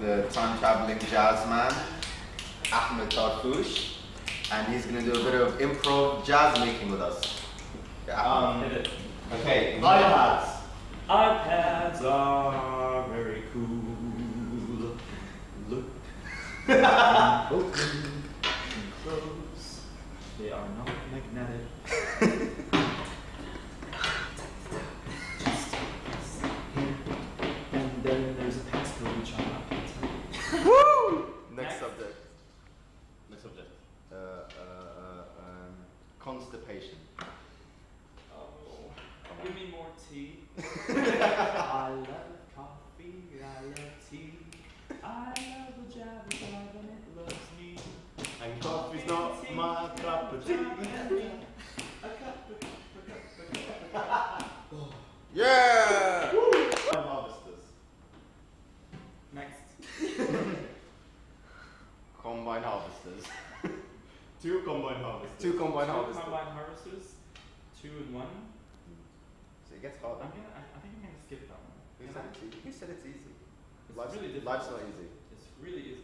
the time-traveling jazz man, Ahmed Tarfoush, and he's going to do a bit of improv jazz making with us. Okay, iPads. iPads are very cool. Look, open, and close. They are not magnetic. And then there's a passcode which I'm not going to tell you. Woo! Next subject. Next subject. Constipation. Oh, give me more tea. I love coffee, I love tea. I love a jab and it loves me. And coffee's not my cup of tea. Yeah! Combine harvesters. Next. Combine harvesters. Two combine harvesters. Two combine Two harvesters. combine harvesters, 2 in 1. So it gets hard. I think I'm gonna skip that one. Who said it's easy? It's Life's, really difficult. life's not easy. It's really is